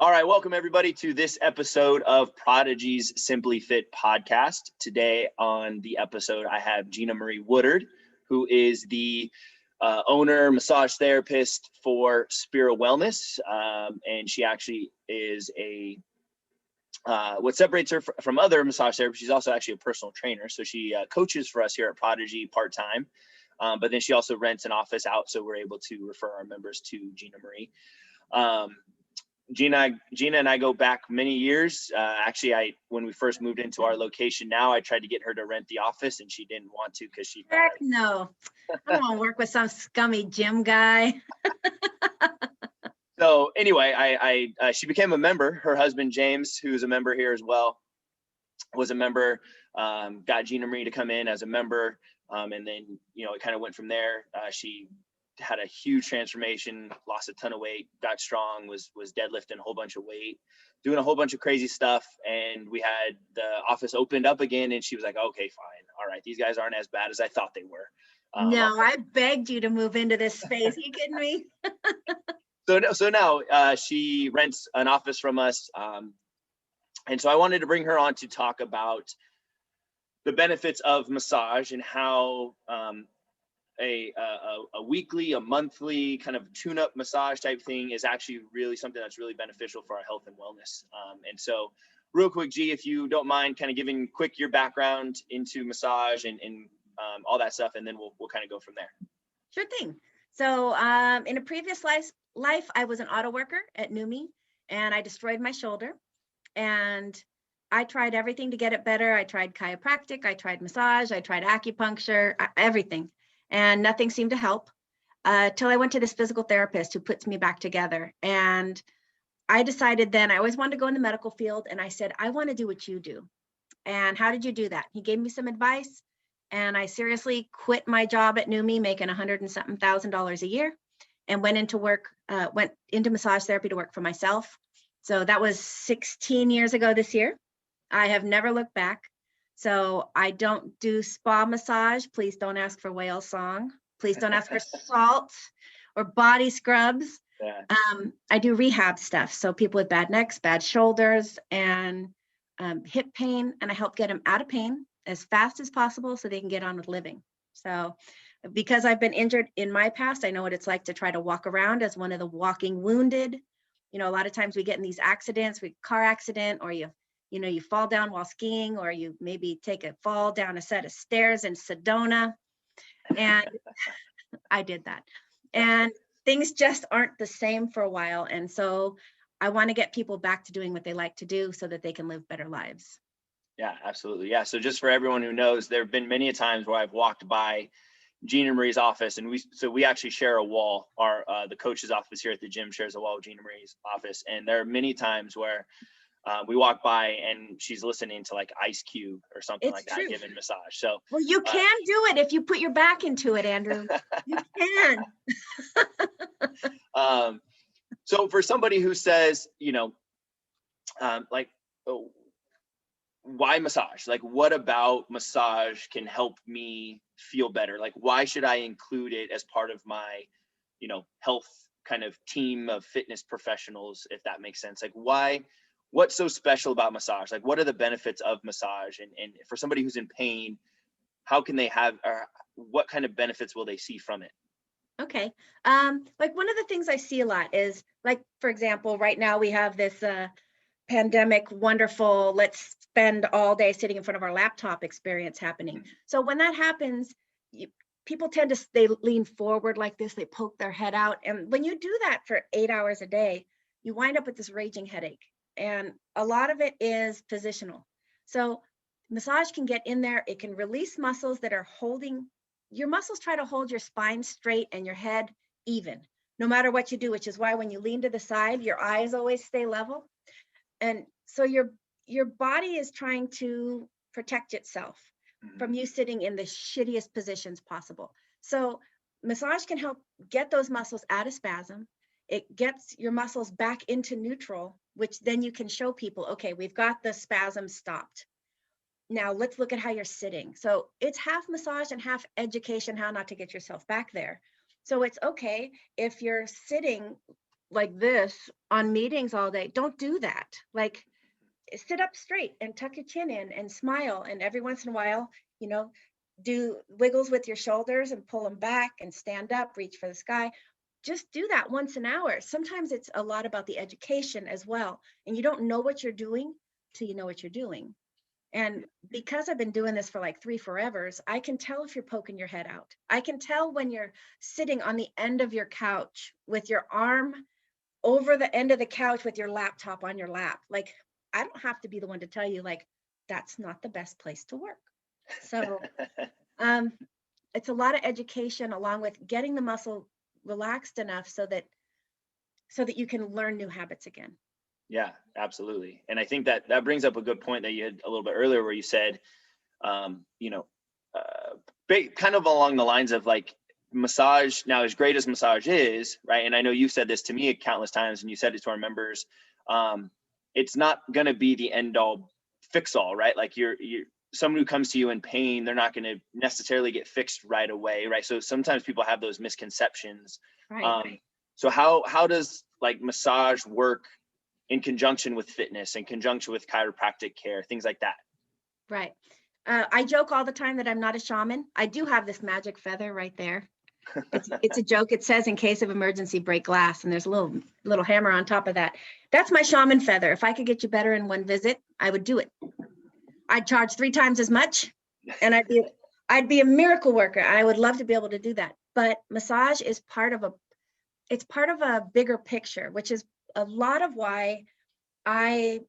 All right, welcome everybody to this episode of Prodigy's Simply Fit podcast. Today on the episode, I have Gina Marie Woodard, who is the owner, massage therapist for Spira Wellness, and she actually is what separates her from other massage therapists. She's also actually a personal trainer, so she coaches for us here at Prodigy part-time, but then she also rents an office out, so we're able to refer our members to Gina Marie. Gina and I go back many years. Actually, when we first moved into our location now, I tried to get her to rent the office and she didn't want to because she Heck no. I don't want to work with some scummy gym guy. So anyway, she became a member. Her husband, James, who's a member here as well, was a member, got Gina Marie to come in as a member. And then, it kind of went from there. She had a huge transformation, lost a ton of weight, got strong, was deadlifting a whole bunch of weight, doing a whole bunch of crazy stuff. And we had the office opened up again and she was like, okay, fine. All right. These guys aren't as bad as I thought they were. No, I begged you to move into this space. Are you kidding me? So now she rents an office from us. And so I wanted to bring her on to talk about the benefits of massage and how a weekly, a monthly kind of tune-up massage type thing is actually really something that's really beneficial for our health and wellness. And so real quick, G, if you don't mind kind of giving quick your background into massage and all that stuff, and then we'll kind of go from there. Sure thing. So in a previous life, I was an auto worker at NUMMI, and I destroyed my shoulder. And I tried everything to get it better. I tried chiropractic, I tried massage, I tried acupuncture, everything. And nothing seemed to help till I went to this physical therapist who puts me back together. And I decided then I always wanted to go in the medical field. And I said, I want to do what you do. And how did you do that? He gave me some advice. And I seriously quit my job at NUMMI, making $100,000 a year, and went into massage therapy to work for myself. So that was 16 years ago this year. I have never looked back. So I don't do spa massage. Please don't ask for whale song. Please don't ask for salt or body scrubs. Yeah. I do rehab stuff. So people with bad necks, bad shoulders, and hip pain, and I help get them out of pain as fast as possible so they can get on with living. So because I've been injured in my past, I know what it's like to try to walk around as one of the walking wounded. A lot of times we get in these accidents, car accident, or you fall down while skiing, or you maybe take a fall down a set of stairs in Sedona. And I did that. And things just aren't the same for a while. And so I want to get people back to doing what they like to do so that they can live better lives. Yeah, absolutely. Yeah. So just for everyone who knows, there have been many a times where I've walked by Gina Marie's office, and we actually share a wall. The coach's office here at the gym shares a wall with Gina Marie's office. And there are many times where we walk by and she's listening to like Ice Cube or something It's like that, true. giving massage. So well, you can do it if you put your back into it, Andrew. You can. So for somebody who says, why massage? Like, what about massage can help me feel better? Like, why should I include it as part of my, health kind of team of fitness professionals, if that makes sense? Like, what's so special about massage? Like, what are the benefits of massage? And for somebody who's in pain, how can they have, or what kind of benefits will they see from it? Okay. Like one of the things I see a lot is, like, for example, right now we have this pandemic, wonderful, let's spend all day sitting in front of our laptop experience happening. Mm-hmm. So when that happens, people tend to, they lean forward like this, they poke their head out. And when you do that for 8 hours a day, you wind up with this raging headache. And a lot of it is positional. So massage can get in there. It can release muscles that are holding, your muscles try to hold your spine straight and your head even, no matter what you do, which is why when you lean to the side, your eyes always stay level. And so your body is trying to protect itself from you sitting in the shittiest positions possible. So massage can help get those muscles out of spasm. It gets your muscles back into neutral, which then you can show people, okay, we've got the spasm stopped. Now let's look at how you're sitting. So it's half massage and half education, how not to get yourself back there. So it's okay if you're sitting like this on meetings all day. Don't do that. Like, sit up straight and tuck your chin in and smile. And every once in a while, you know, do wiggles with your shoulders and pull them back and stand up, reach for the sky. Just do that once an hour. Sometimes it's a lot about the education as well. And you don't know what you're doing till you know what you're doing. And because I've been doing this for like 3 forevers, I can tell if you're poking your head out. I can tell when you're sitting on the end of your couch with your arm over the end of the couch with your laptop on your lap. Like, I don't have to be the one to tell you, like, that's not the best place to work. So it's a lot of education along with getting the muscle relaxed enough so that you can learn new habits again. Yeah, absolutely. And I think that that brings up a good point that you had a little bit earlier where you said, you know, kind of along the lines of like massage, now as great as massage is, right? And I know you've said this to me countless times and you said it to our members, it's not going to be the end all fix all, right? Like you're someone who comes to you in pain, they're not going to necessarily get fixed right away, right? So sometimes people have those misconceptions. Right. So how does like massage work in conjunction with fitness, in conjunction with chiropractic care, things like that? Right. I joke all the time that I'm not a shaman. I do have this magic feather right there. It's a joke. It says in case of emergency, break glass, and there's a little hammer on top of that. That's my shaman feather. If I could get you better in one visit, I would do it. I'd charge 3 times as much, and I'd be a miracle worker. I would love to be able to do that. But massage is part of a bigger picture, which is a lot of why I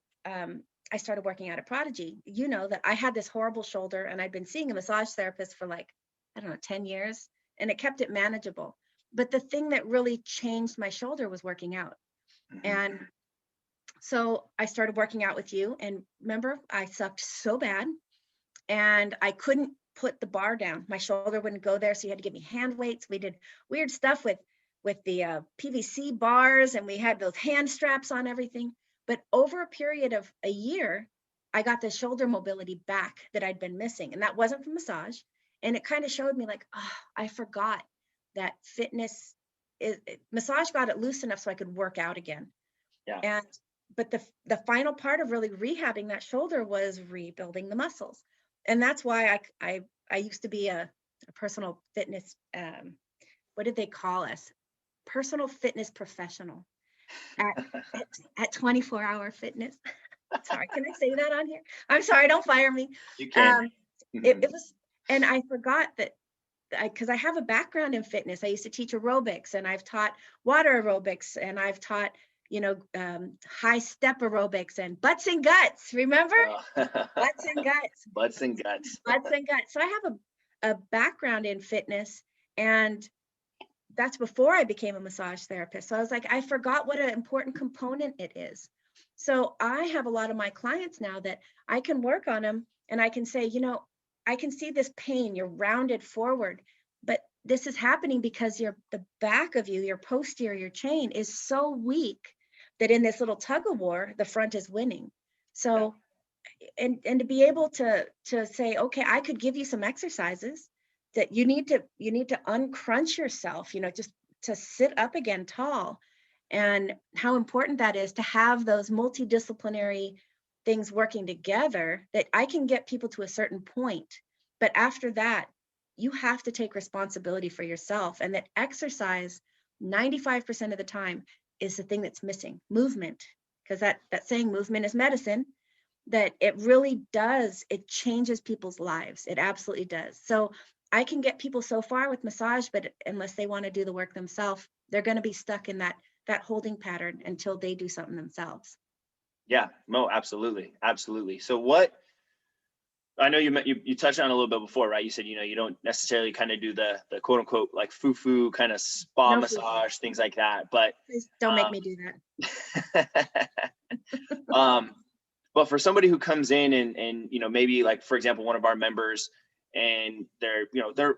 started working out at Prodigy. You know that I had this horrible shoulder and I'd been seeing a massage therapist for like, I don't know, 10 years, and it kept it manageable. But the thing that really changed my shoulder was working out. Mm-hmm. And so I started working out with you, and remember, I sucked so bad and I couldn't put the bar down. My shoulder wouldn't go there. So you had to give me hand weights. We did weird stuff with the PVC bars, and we had those hand straps on everything. But over a period of a year, I got the shoulder mobility back that I'd been missing. And that wasn't from massage. And it kind of showed me like, oh, I forgot that massage got it loose enough so I could work out again. Yeah. But the final part of really rehabbing that shoulder was rebuilding the muscles. And that's why I used to be a personal fitness, what did they call us? Personal fitness professional at 24-hour fitness. Sorry, can I say that on here? I'm sorry, don't fire me. You can. It was, and I forgot that because I have a background in fitness. I used to teach aerobics, and I've taught water aerobics, and I've taught, high step aerobics and butts and guts. Remember? Butts and guts. Butts and guts. Butts and guts. So I have a background in fitness, and that's before I became a massage therapist. So I was like, I forgot what an important component it is. So I have a lot of my clients now that I can work on them, and I can say, I can see this pain, you're rounded forward, but this is happening because the back of you, your posterior chain is so weak that in this little tug of war, the front is winning. So, and to be able to say, okay, I could give you some exercises that you need to uncrunch yourself, just to sit up again tall, and how important that is to have those multidisciplinary things working together, that I can get people to a certain point. But after that, you have to take responsibility for yourself, and that exercise 95% of the time is the thing that's missing. Movement, because that saying movement is medicine, that it really does, it changes people's lives. It absolutely does. So I can get people so far with massage, but unless they want to do the work themselves, they're going to be stuck in that holding pattern until they do something themselves. Yeah, no, absolutely. Absolutely. So what, I know you touched on a little bit before, right? You said, you don't necessarily kind of do the quote unquote, like foo-foo kind of spa massage, things like that, but please don't make me do that. But for somebody who comes in and maybe like, for example, one of our members, and they're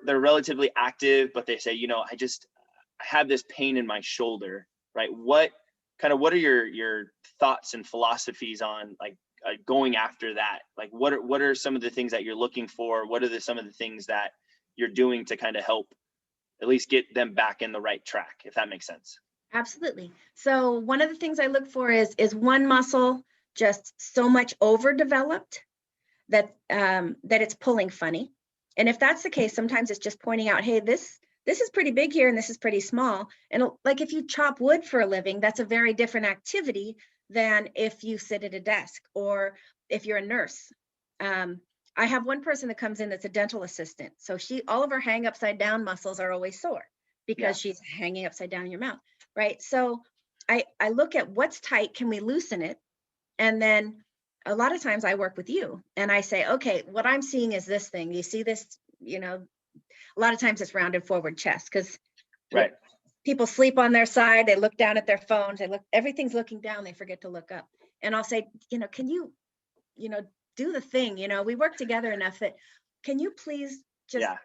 relatively active, but they say, I have this pain in my shoulder, right? What are your thoughts and philosophies on like going after that? Like, what are some of the things that you're looking for? What are some of the things that you're doing to kind of help at least get them back in the right track, if that makes sense? Absolutely. So one of the things I look for is one muscle just so much overdeveloped that it's pulling funny. And if that's the case, sometimes it's just pointing out, hey, this is pretty big here and this is pretty small. And like if you chop wood for a living, that's a very different activity than if you sit at a desk or if you're a nurse. I have one person that comes in that's a dental assistant. So all of her hang upside down muscles are always sore Yeah. because she's hanging upside down in your mouth, right? So I look at what's tight, can we loosen it? And then a lot of times I work with you and I say, okay, what I'm seeing is this thing. You see this, a lot of times it's rounded forward chest because Right. people sleep on their side. They look down at their phones. Everything's looking down. They forget to look up. And I'll say, can you, do the thing, we work together enough that can you please just Yeah.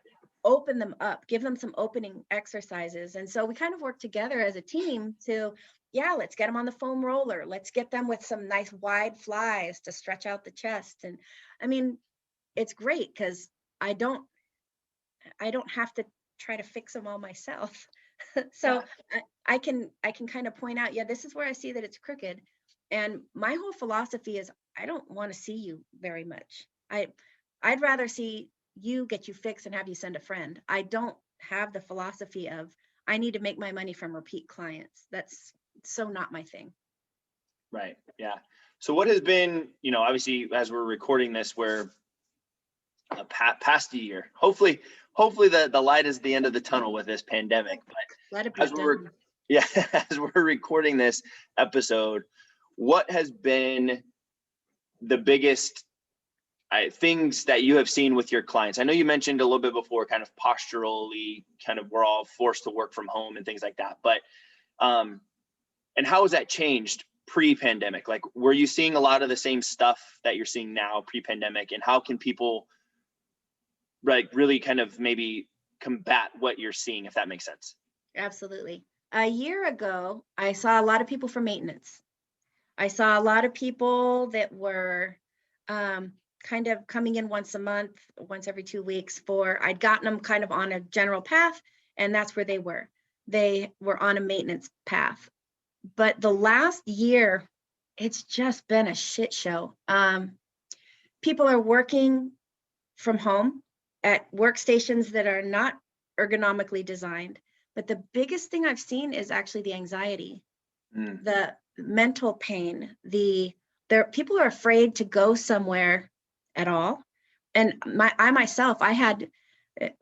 open them up, give them some opening exercises. And so we kind of work together as a team to, yeah, let's get them on the foam roller. Let's get them with some nice wide flies to stretch out the chest. And I mean, it's great because I don't have to try to fix them all myself. So Yeah. I can kind of point out, yeah, this is where I see that it's crooked. And my whole philosophy is I don't want to see you very much. I'd rather see you get you fixed and have you send a friend. I don't have the philosophy of I need to make my money from repeat clients. That's so not my thing. Right. Yeah. So what has been, obviously as we're recording this, we're past a year. Hopefully the light is the end of the tunnel with this pandemic. But Let it be as we're done. yeah, as we're recording this episode, what has been the biggest things that you have seen with your clients? I know you mentioned a little bit before, kind of posturally, kind of we're all forced to work from home and things like that. But and how has that changed pre-pandemic? Like, were you seeing a lot of the same stuff that you're seeing now pre-pandemic? And how can people really kind of maybe combat what you're seeing, if that makes sense? Absolutely. A year ago, I saw a lot of people for maintenance. I saw a lot of people that were kind of coming in once a month, once every 2 weeks I'd gotten them kind of on a general path, and that's where they were. They were on a maintenance path. But the last year, it's just been a shit show. People are working from home at workstations that are not ergonomically designed. But the biggest thing I've seen is actually the anxiety, the mental pain, people are afraid to go somewhere at all. And I myself, I had,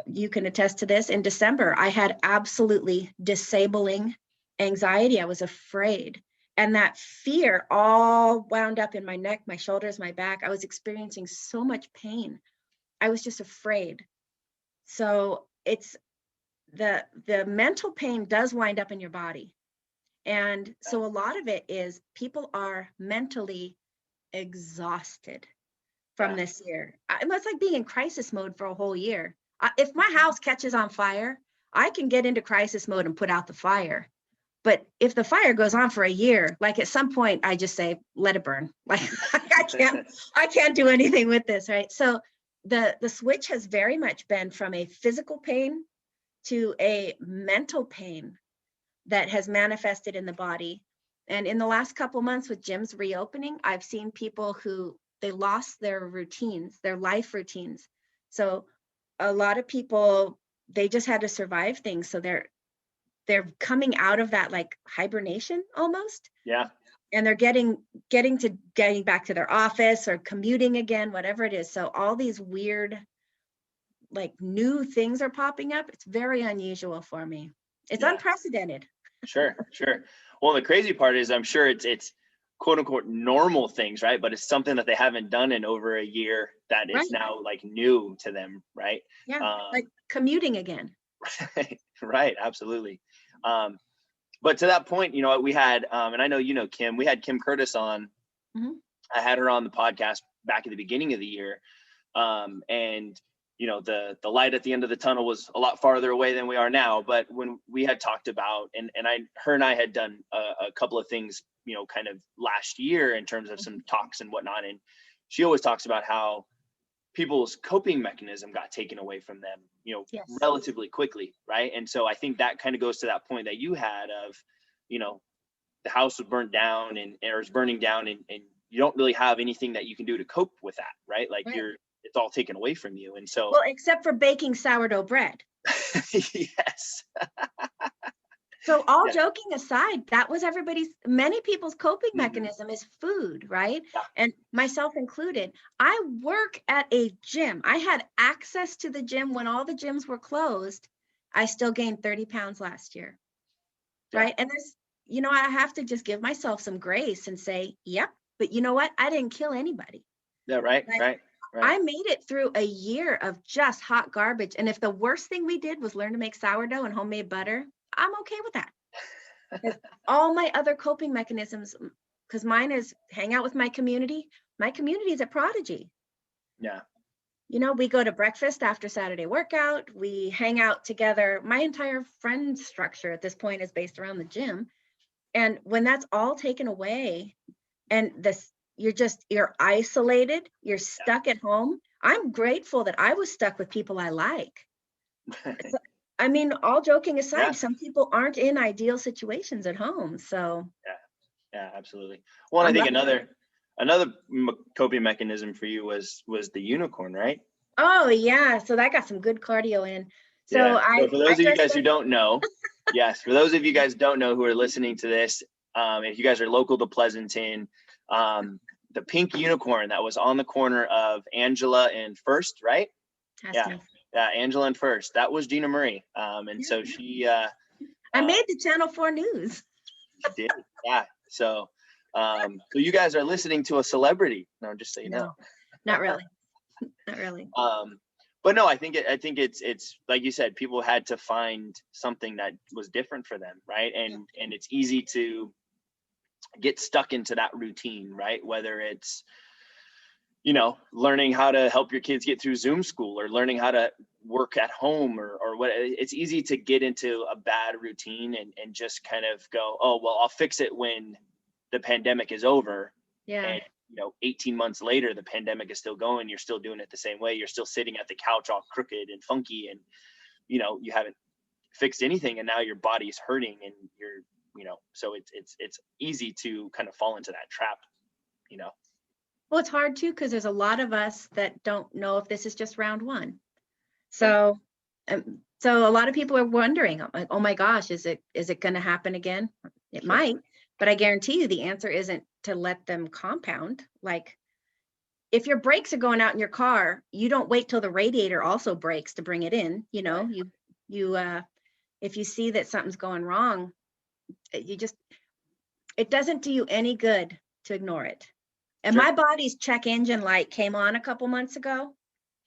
you can attest to this, in December, I had absolutely disabling anxiety. I was afraid. And that fear all wound up in my neck, my shoulders, my back. I was experiencing so much pain. I was just afraid. So it's the mental pain does wind up in your body. And so a lot of it is people are mentally exhausted from this year. It's like being in crisis mode for a whole year. If my house catches on fire, I can get into crisis mode and put out the fire. But if the fire goes on for a year, like at some point, I just say, let it burn. Like I can't do anything with this, right? So the switch has very much been from a physical pain to a mental pain that has manifested in the body. And in the last couple months with gyms reopening, I've seen people who they lost their routines, their life routines. So a lot of people, they just had to survive things. So they're coming out of that like hibernation almost. Yeah. And they're getting back to their office or commuting again, whatever it is. So all these weird, like new things are popping up. It's very unusual for me. It's unprecedented. Sure. Well, the crazy part is I'm sure it's quote unquote normal things, right? But it's something that they haven't done in over a year that is now like new to them, right? Yeah, like commuting again. Right, absolutely. But to that point, we had, and I know Kim, we had Kim Curtis on. Mm-hmm. I had her on the podcast back at the beginning of the year. And the light at the end of the tunnel was a lot farther away than we are now. But when we had talked about, and her and I had done a couple of things, kind of last year in terms of some talks and whatnot. And she always talks about how people's coping mechanism got taken away from them, relatively quickly. Right. And so I think that kind of goes to that point that you had of, you know, the house was burnt down or is burning down, and you don't really have anything that you can do to cope with that, right? Like Right. it's all taken away from you. And so, Well, except for baking sourdough bread. yes. So all Yeah. joking aside, that was many people's coping Mhm. mechanism is food, right? Yeah. And myself included. I work at a gym. I had access to the gym when all the gyms were closed. I still gained 30 pounds last year, Yeah. right? And I have to just give myself some grace and say, yep, but you know what? I didn't kill anybody. Yeah. Right. Like, Right. Right. I made it through a year of just hot garbage. And if the worst thing we did was learn to make sourdough and homemade butter, I'm okay with that. All my other coping mechanisms, because mine is hang out with my community. My community is a Prodigy. Yeah. We go to breakfast after Saturday workout. We hang out together. My entire friend structure at this point is based around the gym. And when that's all taken away and you're isolated, you're stuck at home. I'm grateful that I was stuck with people I like. I mean, all joking aside, Yeah. some people aren't in ideal situations at home. So Yeah, absolutely. Well, I I'm think lucky. another coping mechanism for you was the unicorn, right? Oh yeah, so that got some good cardio in. So Yeah. So I for I those of you just guys who don't know, yes, for those of you guys don't know who are listening to this, if you guys are local to Pleasanton, the pink unicorn that was on the corner of Angela and First, right? Yeah. testing. Yeah, Angela and First. That was Gina Marie. And Yeah, so I uh, made the Channel 4 news. she did. Yeah. So so you guys are listening to a celebrity. No, just so you know. No, not really. Not really. But no, I think it's like you said, people had to find something that was different for them, right? And it's easy to get stuck into that routine, right? Whether it's learning how to help your kids get through Zoom school, or learning how to work at home, or what. It's easy to get into a bad routine and just kind of go, oh well, I'll fix it when the pandemic is over. Yeah. And 18 months later, the pandemic is still going, you're still doing it the same way, you're still sitting at the couch all crooked and funky, and you haven't fixed anything, and now your body's hurting, and so it's easy to kind of fall into that trap. Well, it's hard too because there's a lot of us that don't know if this is just round one. Right. So a lot of people are wondering, like, oh my gosh, is it going to happen again? It Sure. might, but I guarantee you the answer isn't to let them compound. Like, if your brakes are going out in your car, you don't wait till the radiator also breaks to bring it in. Right. If you see that something's going wrong, it doesn't do you any good to ignore it. And Sure. my body's check engine light came on a couple months ago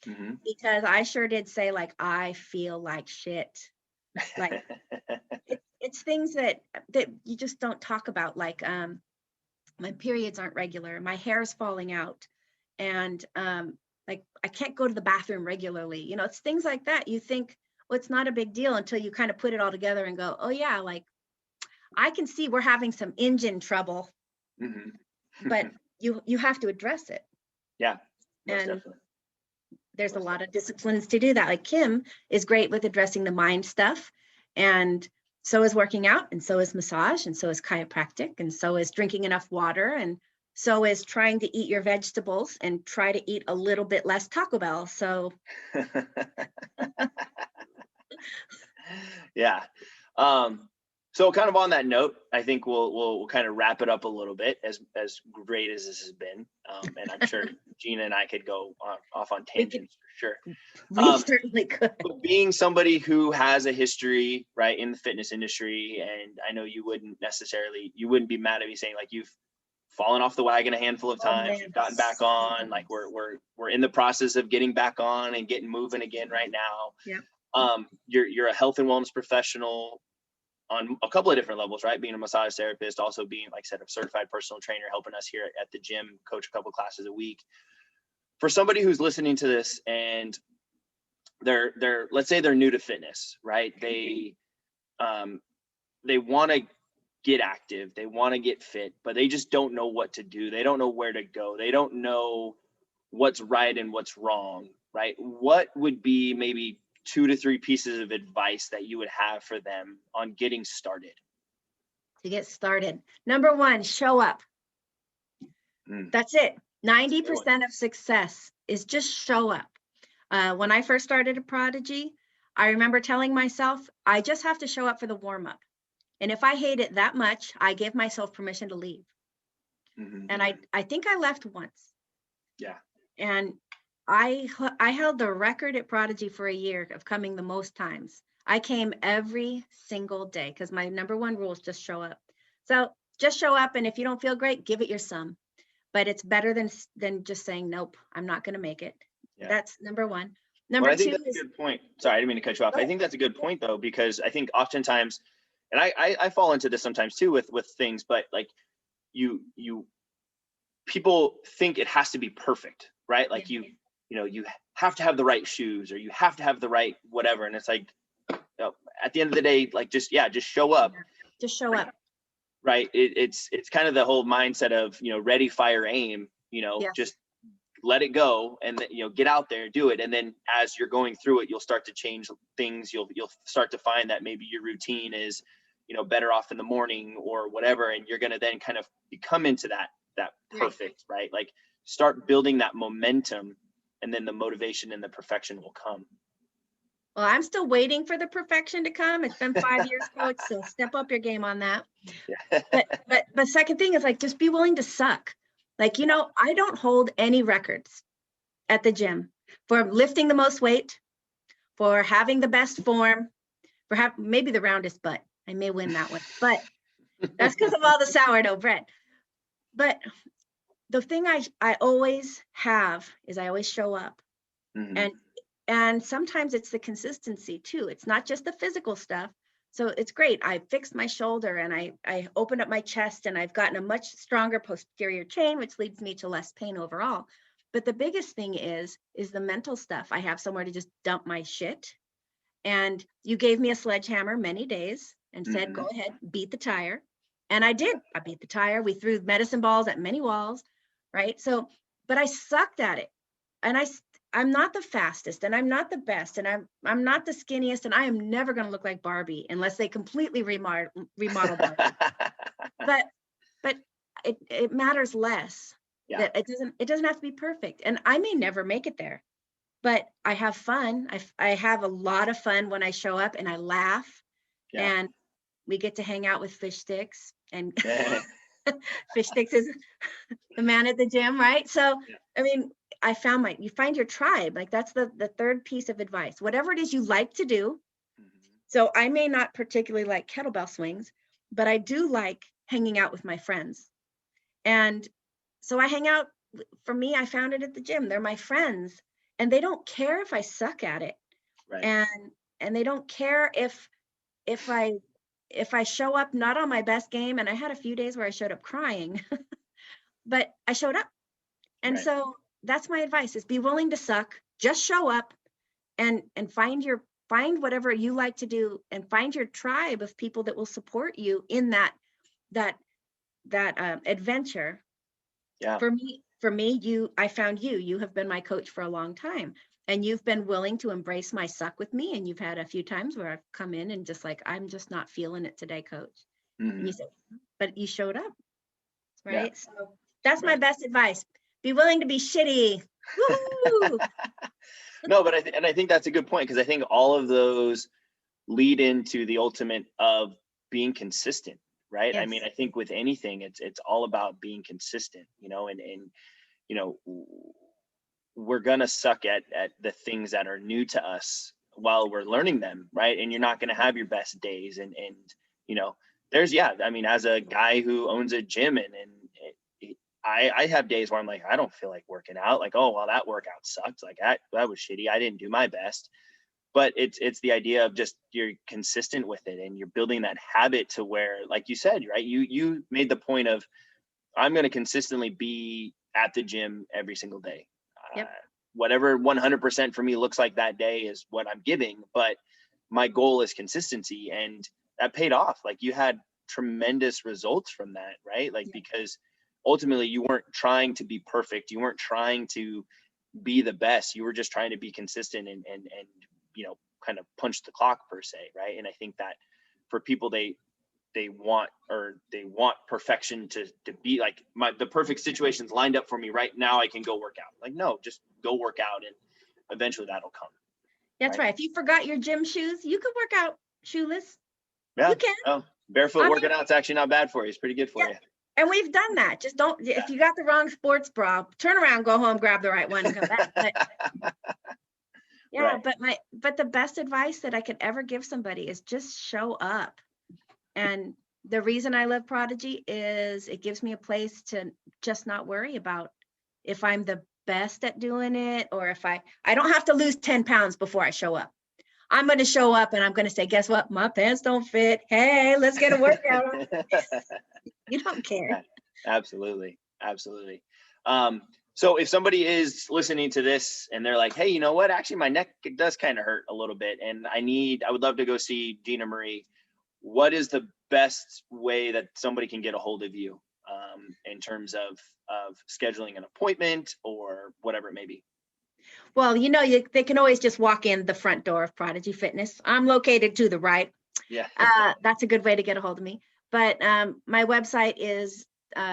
Mm-hmm. because I sure did say, like, I feel like shit. Like, it's things that you just don't talk about. Like, my periods aren't regular, my hair's falling out, and like, I can't go to the bathroom regularly. It's things like that. You think, well, it's not a big deal until you kind of put it all together and go, oh yeah, like, I can see we're having some engine trouble. Mm-hmm. But you have to address it. Yeah, most and definitely. There's a lot of disciplines to do that. Like, Kim is great with addressing the mind stuff, and so is working out, and so is massage, and so is chiropractic, and so is drinking enough water, and so is trying to eat your vegetables and try to eat a little bit less Taco Bell. So Yeah. So kind of on that note, I think we'll kind of wrap it up a little bit, as great as this has been. And I'm sure Gina and I could go off on tangents for sure. we certainly could. But being somebody who has a history, right, in the fitness industry, and I know you wouldn't be mad at me saying, like, you've fallen off the wagon a handful of times, you've gotten back on, like we're in the process of getting back on and getting moving again right now. Yeah. You're a health and wellness professional on a couple of different levels, right? Being a massage therapist, also being, like I said, a certified personal trainer, helping us here at the gym, coach a couple classes a week. For somebody who's listening to this and they're let's say they're new to fitness, right? They want to get active, they want to get fit, but they just don't know what to do. They don't know where to go. They don't know what's right and what's wrong, right? What would be maybe 2 to 3 pieces of advice that you would have for them on getting started? to get started. Number one, show up. That's it. 90% of success is just show up. When I first started at Prodigy, I remember telling myself, I just have to show up for the warm up. And if I hate it that much, I give myself permission to leave. And I think I left once. Yeah. And I held the record at Prodigy for a year of coming the most times. I came every single day because my number one rule is just show up. So just show up. And if you don't feel great, give it your some. But it's better than just saying, nope, I'm not going to make it. Yeah. That's number one. Number I think two that's a good point. Sorry, I didn't mean to cut you off. I think that's a good point though, because I think oftentimes, and I fall into this sometimes too with things, but like people think it has to be perfect, right? Like you have to have the right shoes or you have to have the right whatever. And it's like, at the end of the day, like just show up. Just show up. Right. It's kind of the whole mindset of, ready, fire, aim, just let it go and get out there, do it. And then as you're going through it, you'll start to change things. You'll start to find that maybe your routine is, better off in the morning or whatever. And you're going to then kind of become into that perfect, right? Like start building that momentum and then the motivation and the perfection will come. Well, I'm still waiting for the perfection to come. It's been 5 years, coach, so step up your game on that. But second thing is like, just be willing to suck. Like, I don't hold any records at the gym for lifting the most weight, for having the best form, for maybe the roundest butt. I may win that one, but that's because of all the sourdough bread. But the thing I always have is I always show up. And sometimes it's the consistency too. It's not just the physical stuff. So it's great. I fixed my shoulder and I opened up my chest and I've gotten a much stronger posterior chain, which leads me to less pain overall. But the biggest thing is the mental stuff. I have somewhere to just dump my shit. And you gave me a sledgehammer many days and said, go ahead, beat the tire. And I did. I beat the tire. We threw medicine balls at many walls, right? So, but I sucked at it. And I'm not the fastest and I'm not the best and I'm not the skinniest and I am never going to look like Barbie unless they completely remodel Barbie. but it matters less. Yeah. That it doesn't have to be perfect. And I may never make it there, but I have fun. I have a lot of fun when I show up and I laugh and we get to hang out with Fish Sticks and Fish Sticks is the man at the gym, right? So, I mean, you find your tribe. Like that's the third piece of advice, whatever it is you like to do. So I may not particularly like kettlebell swings, but I do like hanging out with my friends. And so I hang out. For me, I found it at the gym. They're my friends and they don't care if I suck at it. Right. And they don't care if I show up not on my best game. And I had a few days where I showed up crying, but I showed up. And so that's my advice is be willing to suck, just show up and find whatever you like to do and find your tribe of people that will support you in that adventure. Yeah. For me, I found you have been my coach for a long time and you've been willing to embrace my suck with me. And you've had a few times where I've come in and just like, I'm just not feeling it today, coach. And you said, but you showed up. Right. Yeah. So that's my best advice. Be willing to be shitty. No, but I think that's a good point because I think all of those lead into the ultimate of being consistent, right? Yes. I mean, I think with anything, it's all about being consistent, and we're gonna suck at the things that are new to us while we're learning them, right? And you're not gonna have your best days, and there's I mean, as a guy who owns a gym and I have days where I'm like, I don't feel like working out. Like, oh, well, that workout sucked. Like that was shitty. I didn't do my best. But it's the idea of just you're consistent with it and you're building that habit to where, like you said, right? You made the point of I'm going to consistently be at the gym every single day. Yep. Whatever 100% for me looks like that day is what I'm giving. But my goal is consistency, and that paid off. Like you had tremendous results from that, right? Like because ultimately you weren't trying to be perfect. You weren't trying to be the best. You were just trying to be consistent and kind of punch the clock per se. Right. And I think that for people, they they want perfection to be like the perfect situation's lined up for me right now. I can go work out. Like, no, just go work out and eventually that'll come. That's right. If you forgot your gym shoes, you could work out shoeless. Yeah. You can. Oh, barefoot working out's actually not bad for you. It's pretty good for you. And we've done that. Just don't, if you got the wrong sports bra, turn around, go home, grab the right one and come back. But, yeah, right. but the best advice that I could ever give somebody is just show up. And the reason I love Prodigy is it gives me a place to just not worry about if I'm the best at doing it, or if I don't have to lose 10 pounds before I show up. I'm going to show up and I'm going to say, guess what? My pants don't fit. Hey, let's get a workout on. You don't care. Yeah, absolutely. Absolutely. So if somebody is listening to this and they're like, hey, you know what? Actually, my neck does kind of hurt a little bit. And I would love to go see Gina Marie. What is the best way that somebody can get a hold of you in terms of scheduling an appointment or whatever it may be? Well, they can always just walk in the front door of Prodigy Fitness. I'm located to the right. Yeah. That's a good way to get a hold of me. But my website is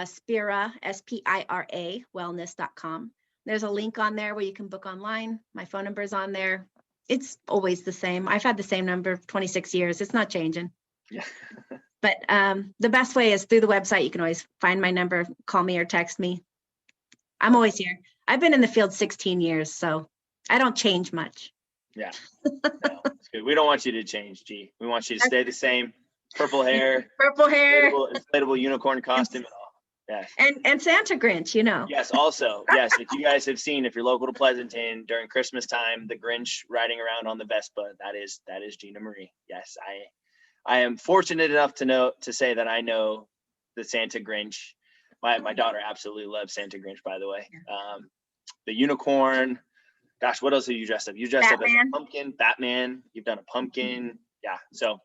Spira, SPIRA, wellness.com. There's a link on there where you can book online. My phone number is on there. It's always the same. I've had the same number for 26 years. It's not changing. Yeah. But the best way is through the website. You can always find my number, call me or text me. I'm always here. I've been in the field 16 years, so I don't change much. Yeah, no, it's good. We don't want you to change, G. We want you to stay the same. Purple hair, inflatable unicorn costume, and all. Yeah. And Santa Grinch, Yes, also, yes. If you guys have seen, if you're local to Pleasanton during Christmas time, the Grinch riding around on the Vespa, that is Gina Marie. Yes, I am fortunate enough to say that I know the Santa Grinch. My daughter absolutely loves Santa Grinch, by the way. The unicorn. Gosh, what else have you dressed up? You dressed up as a pumpkin, Batman. You've done a pumpkin. Yeah. So,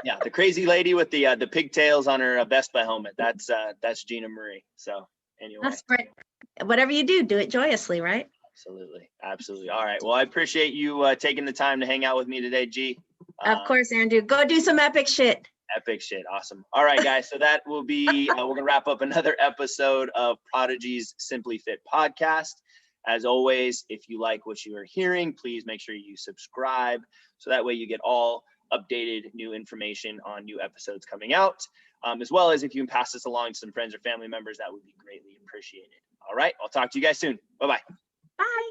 yeah, the crazy lady with the pigtails on her Vespa helmet. That's Gina Marie. So anyway. That's great. Whatever you do it joyously, right? Absolutely. All right. Well, I appreciate you taking the time to hang out with me today, G. Of course, Andrew. Go do some epic shit. Epic shit. Awesome. All right, guys. So that will be, we're going to wrap up another episode of Prodigy's Simply Fit podcast. As always, if you like what you are hearing, please make sure you subscribe. So that way you get all updated new information on new episodes coming out. As well as if you can pass this along to some friends or family members, that would be greatly appreciated. All right. I'll talk to you guys soon. Bye-bye. Bye.